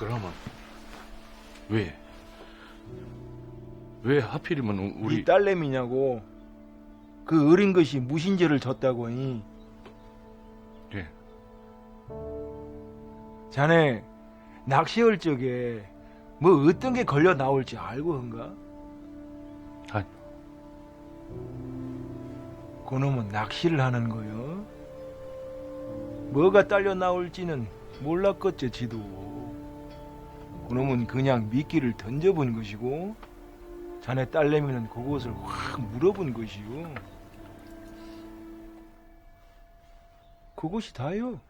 그러면 왜? 왜 하필이면 우리 네 딸내미냐고. 그 어린 것이 무신죄를 졌다고. 예. 자네 낚시할 적에 뭐 어떤 게 걸려 나올지 알고 한가? 아니. 그놈은 낚시를 하는 거요. 뭐가 딸려 나올지는 몰랐겠지 지도. 그놈은 그냥 미끼를 던져본 것이고 자네 딸내미는 그것을 확 물어본 것이요. 그것이 다요.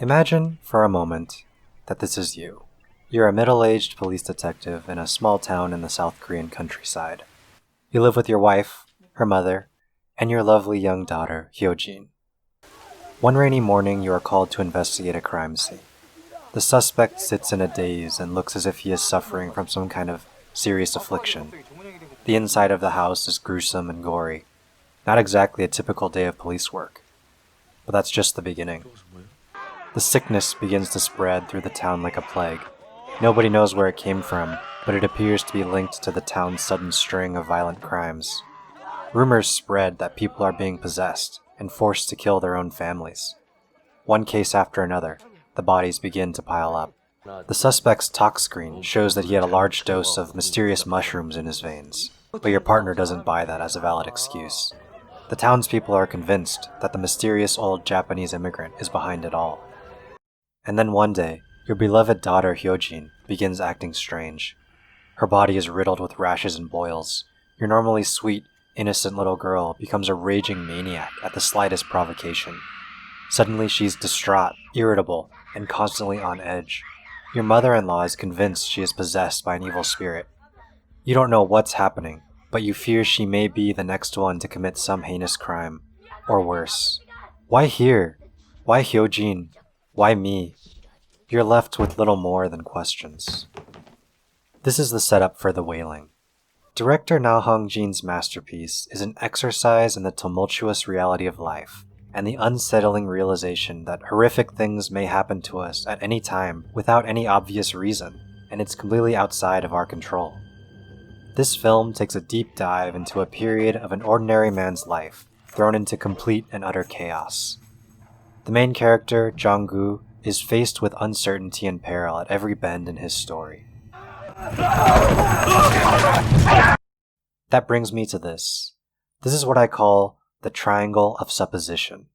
Imagine, for a moment, that this is you. You're a middle-aged police detective in a small town in the South Korean countryside. You live with your wife, her mother, and your lovely young daughter, Hyojin. One rainy morning, you are called to investigate a crime scene. The suspect sits in a daze and looks as if he is suffering from some kind of serious affliction. The inside of the house is gruesome and gory. Not exactly a typical day of police work. But that's just the beginning. The sickness begins to spread through the town like a plague. Nobody knows where it came from, but it appears to be linked to the town's sudden string of violent crimes. Rumors spread that people are being possessed and forced to kill their own families. One case after another, the bodies begin to pile up. The suspect's tox screen shows that he had a large dose of mysterious mushrooms in his veins, but your partner doesn't buy that as a valid excuse. The townspeople are convinced that the mysterious old Japanese immigrant is behind it all. And then one day, your beloved daughter Hyojin begins acting strange. Her body is riddled with rashes and boils. Your normally sweet, innocent little girl becomes a raging maniac at the slightest provocation. Suddenly she's distraught, irritable, and constantly on edge. Your mother-in-law is convinced she is possessed by an evil spirit. You don't know what's happening, but you fear she may be the next one to commit some heinous crime. Or worse. Why here? Why Hyojin? Why me? You're left with little more than questions. This is the setup for The Wailing. Director Na Hong-jin's masterpiece is an exercise in the tumultuous reality of life and the unsettling realization that horrific things may happen to us at any time without any obvious reason, and it's completely outside of our control. This film takes a deep dive into a period of an ordinary man's life, thrown into complete and utter chaos. The main character, Jong-gu, is faced with uncertainty and peril at every bend in his story. That brings me to this. This is what I call the triangle of supposition.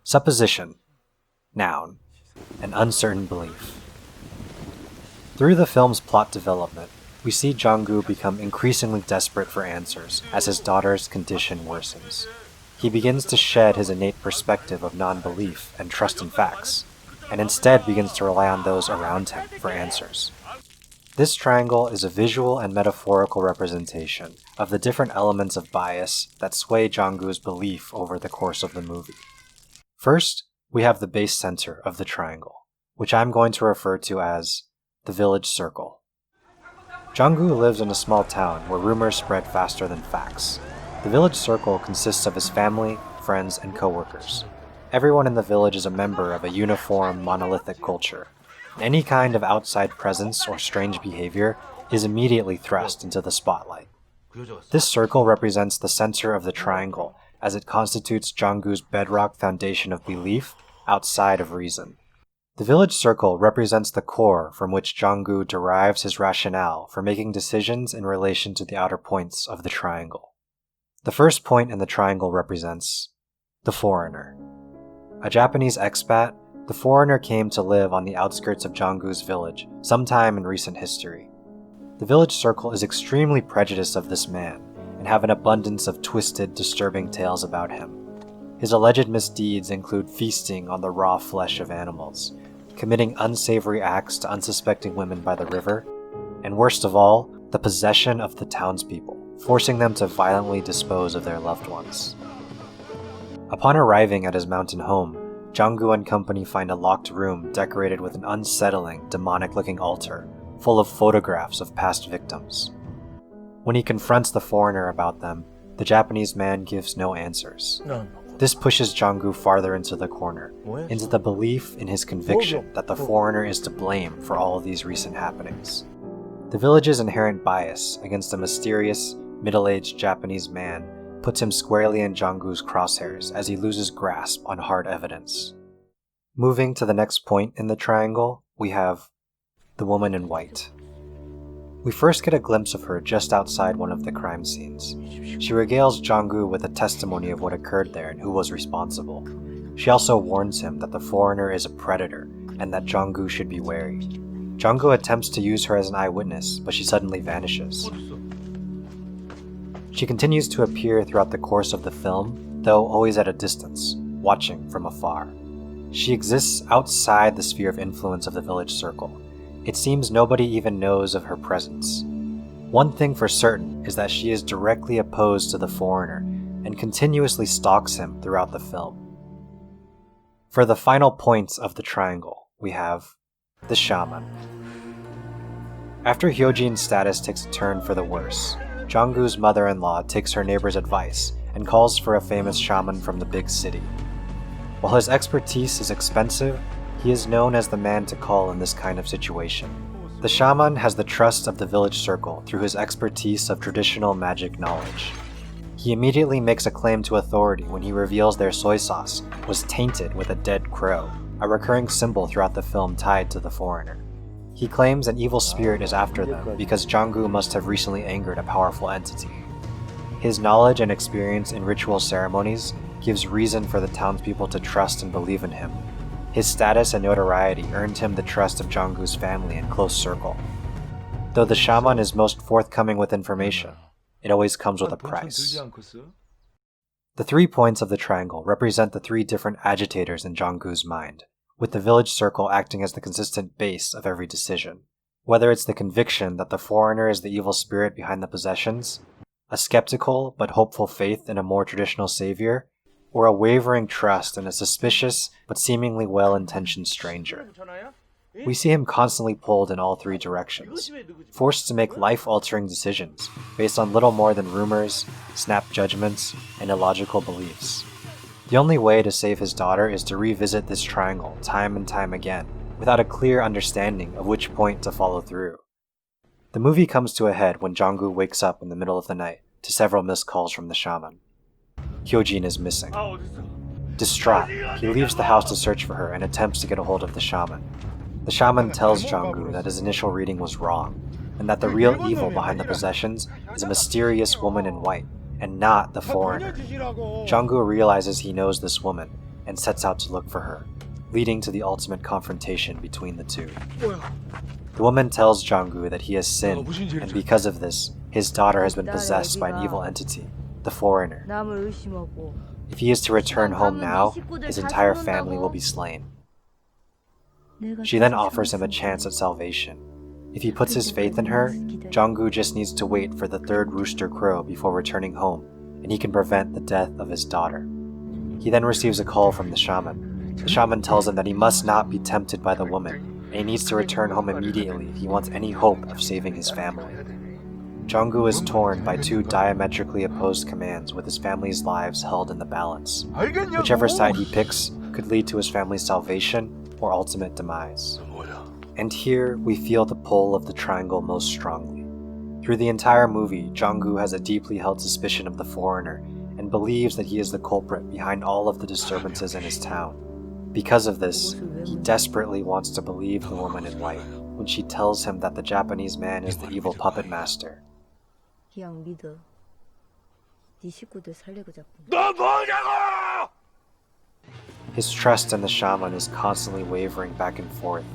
Supposition. Noun. An uncertain belief. Through the film's plot development, we see Jong-gu become increasingly desperate for answers as his daughter's condition worsens. He begins to shed his innate perspective of non-belief and trust in facts, and instead begins to rely on those around him for answers. This triangle is a visual and metaphorical representation of the different elements of bias that sway Jong-gu's belief over the course of the movie. First, we have the base center of the triangle, which I'm going to refer to as the village circle. Jong-gu lives in a small town where rumors spread faster than facts. The village circle consists of his family, friends, and co-workers. Everyone in the village is a member of a uniform, monolithic culture. Any kind of outside presence or strange behavior is immediately thrust into the spotlight. This circle represents the center of the triangle, as it constitutes Jong-gu's bedrock foundation of belief outside of reason. The village circle represents the core from which Jong-gu derives his rationale for making decisions in relation to the outer points of the triangle. The first point in the triangle represents the foreigner. A Japanese expat, the foreigner came to live on the outskirts of Jong-gu's village sometime in recent history. The village circle is extremely prejudiced of this man and have an abundance of twisted, disturbing tales about him. His alleged misdeeds include feasting on the raw flesh of animals, committing unsavory acts to unsuspecting women by the river, and worst of all, the possession of the townspeople, forcing them to violently dispose of their loved ones. Upon arriving at his mountain home, Jong-gu and company find a locked room decorated with an unsettling, demonic-looking altar, full of photographs of past victims. When he confronts the foreigner about them, The Japanese man gives no answers. This pushes Jong-gu farther into the corner, into the belief in his conviction that the foreigner is to blame for all of these recent happenings. The village's inherent bias against a mysterious, middle-aged Japanese man puts him squarely in Jong-gu's crosshairs as he loses grasp on hard evidence. Moving to the next point in the triangle, we have the woman in white. We first get a glimpse of her just outside one of the crime scenes. She regales Jong-gu with a testimony of what occurred there and who was responsible. She also warns him that the foreigner is a predator and that Jong-gu should be wary. Jong-gu attempts to use her as an eyewitness, but she suddenly vanishes. She continues to appear throughout the course of the film, though always at a distance, watching from afar. She exists outside the sphere of influence of the village circle. It seems nobody even knows of her presence. One thing for certain is that she is directly opposed to the foreigner and continuously stalks him throughout the film. For the final points of the triangle, we have the shaman. After Hyojin's status takes a turn for the worse, Jong-gu's mother-in-law takes her neighbor's advice and calls for a famous shaman from the big city. While his expertise is expensive, he is known as the man to call in this kind of situation. The shaman has the trust of the village circle through his expertise of traditional magic knowledge. He immediately makes a claim to authority when he reveals their soy sauce was tainted with a dead crow, a recurring symbol throughout the film tied to the foreigner. He claims an evil spirit is after them because Jong-gu must have recently angered a powerful entity. His knowledge and experience in ritual ceremonies gives reason for the townspeople to trust and believe in him. His status and notoriety earned him the trust of Jong-gu's family and close circle. Though the shaman is most forthcoming with information, it always comes with a price. The 3 points of the triangle represent the 3 different agitators in Jong-gu's mind, with the village circle acting as the consistent base of every decision. Whether it's the conviction that the foreigner is the evil spirit behind the possessions, a skeptical but hopeful faith in a more traditional savior, or a wavering trust in a suspicious but seemingly well-intentioned stranger. We see him constantly pulled in all 3 directions, forced to make life-altering decisions based on little more than rumors, snap judgments, and illogical beliefs. The only way to save his daughter is to revisit this triangle time and time again, without a clear understanding of which point to follow through. The movie comes to a head when Jong-gu wakes up in the middle of the night to several missed calls from the shaman. Hyojin is missing. Distraught, he leaves the house to search for her and attempts to get a hold of the shaman. The shaman tells Jong-gu that his initial reading was wrong, and that the real evil behind the possessions is a mysterious woman in white, and not the foreigner. Jong-gu realizes he knows this woman, and sets out to look for her, leading to the ultimate confrontation between the two. The woman tells Jong-gu that he has sinned, and because of this, his daughter has been possessed by an evil entity, the foreigner. If he is to return home now, his entire family will be slain. She then offers him a chance at salvation. If he puts his faith in her, Jong-gu just needs to wait for the 3rd rooster crow before returning home, and he can prevent the death of his daughter. He then receives a call from the shaman. The shaman tells him that he must not be tempted by the woman, and he needs to return home immediately if he wants any hope of saving his family. Jong-gu is torn by 2 diametrically opposed commands with his family's lives held in the balance. Whichever side he picks could lead to his family's salvation or ultimate demise. And here we feel the pull of the triangle most strongly. Through the entire movie, Jong-gu has a deeply held suspicion of the foreigner and believes that he is the culprit behind all of the disturbances in his town. Because of this, he desperately wants to believe the woman in white when she tells him that the Japanese man is the evil puppet master. 그냥 믿어. 네 식구들 살리고 자꾸. His trust in the shaman is constantly wavering back and forth.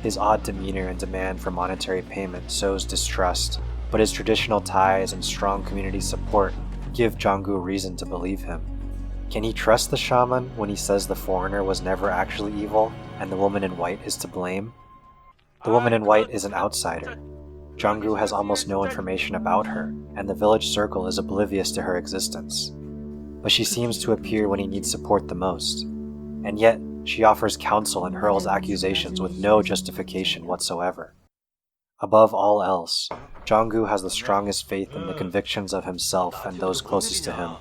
His odd demeanor and demand for monetary payment sows distrust, but his traditional ties and strong community support give Jong-gu reason to believe him. Can he trust the shaman when he says the foreigner was never actually evil and the woman in white is to blame? The woman in white is an outsider. Jong-gu has almost no information about her, and the village circle is oblivious to her existence. But she seems to appear when he needs support the most, and yet she offers counsel and hurls accusations with no justification whatsoever. Above all else, Jong-gu has the strongest faith in the convictions of himself and those closest to him.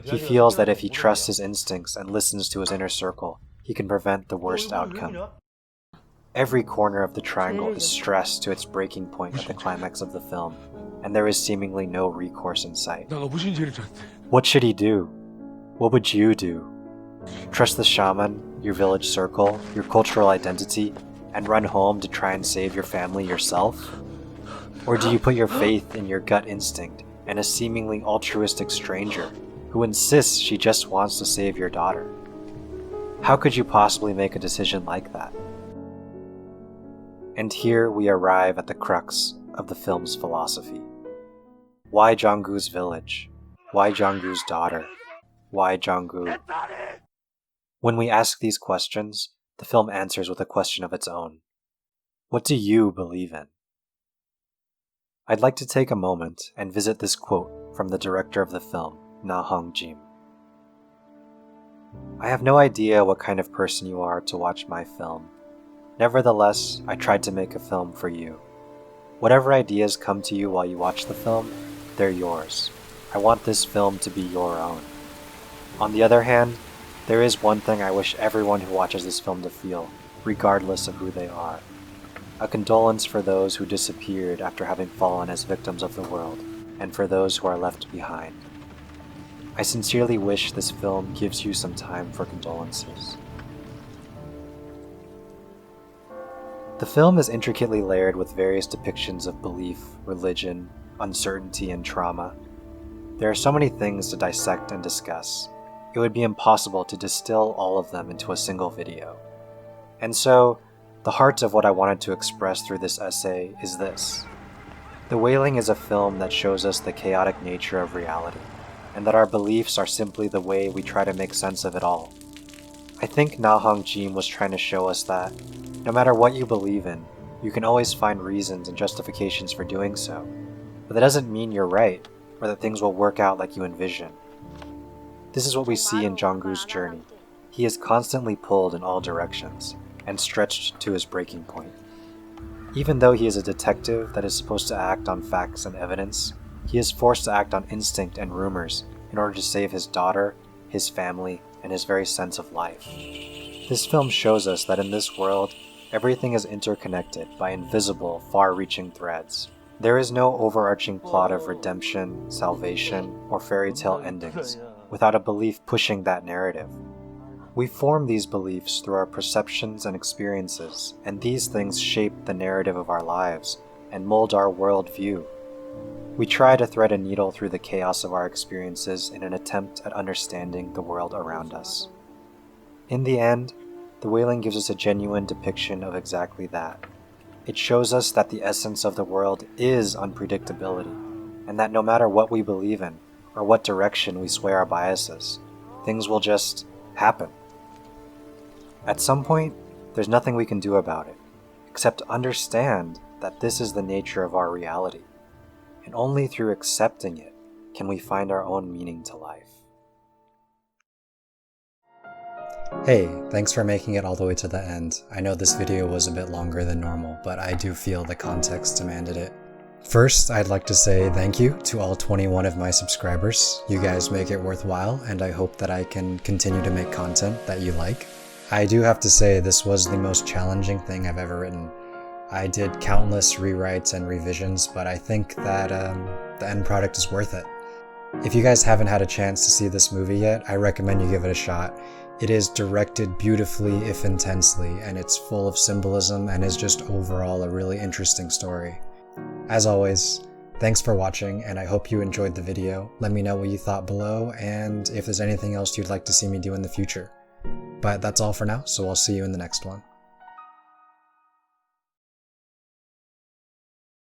He feels that if he trusts his instincts and listens to his inner circle, he can prevent the worst outcome. Every corner of the triangle is stressed to its breaking point at the climax of the film, and there is seemingly no recourse in sight. 내가 무슨 죄를 졌대? What should he do? What would you do? Trust the shaman, your village circle, your cultural identity, and run home to try and save your family yourself? Or do you put your faith in your gut instinct and a seemingly altruistic stranger who insists she just wants to save your daughter? How could you possibly make a decision like that? And here we arrive at the crux of the film's philosophy. Why Jong-gu's village? Why Jong-gu's daughter? Why Jong-gu? When we ask these questions, the film answers with a question of its own. What do you believe in? I'd like to take a moment and visit this quote from the director of the film, Na Hong-jim. I have no idea what kind of person you are to watch my film. Nevertheless, I tried to make a film for you. Whatever ideas come to you while you watch the film, they're yours. I want this film to be your own. On the other hand, there is one thing I wish everyone who watches this film to feel, regardless of who they are. A condolence for those who disappeared after having fallen as victims of the world, and for those who are left behind. I sincerely wish this film gives you some time for condolences. The film is intricately layered with various depictions of belief, religion, uncertainty, and trauma. There are so many things to dissect and discuss. It would be impossible to distill all of them into a single video. And so, the heart of what I wanted to express through this essay is this. The Wailing is a film that shows us the chaotic nature of reality, and that our beliefs are simply the way we try to make sense of it all. I think Na Hong-jim was trying to show us that, no matter what you believe in, you can always find reasons and justifications for doing so. But that doesn't mean you're right, or that things will work out like you envision. This is what we see in Jong-gu's journey. He is constantly pulled in all directions, and stretched to his breaking point. Even though he is a detective that is supposed to act on facts and evidence, he is forced to act on instinct and rumors in order to save his daughter, his family, and his very sense of life. This film shows us that in this world, everything is interconnected by invisible, far-reaching threads. There is no overarching plot of redemption, salvation, or fairy tale endings without a belief pushing that narrative. We form these beliefs through our perceptions and experiences, and these things shape the narrative of our lives and mold our worldview. We try to thread a needle through the chaos of our experiences in an attempt at understanding the world around us. In the end, The Wailing gives us a genuine depiction of exactly that. It shows us that the essence of the world is unpredictability, and that no matter what we believe in, or what direction we sway our biases, things will just happen. At some point, there's nothing we can do about it, except understand that this is the nature of our reality, and only through accepting it can we find our own meaning to life. Hey, thanks for making it all the way to the end. I know this video was a bit longer than normal, but I do feel the context demanded it. First, I'd like to say thank you to all 21 of my subscribers. You guys make it worthwhile, and I hope that I can continue to make content that you like. I do have to say this was the most challenging thing I've ever written. I did countless rewrites and revisions, but I think that the end product is worth it. If you guys haven't had a chance to see this movie yet, I recommend you give it a shot. It is directed beautifully, if intensely, and it's full of symbolism and is just overall a really interesting story. As always, thanks for watching, and I hope you enjoyed the video. Let me know what you thought below, and if there's anything else you'd like to see me do in the future. But that's all for now, so I'll see you in the next one.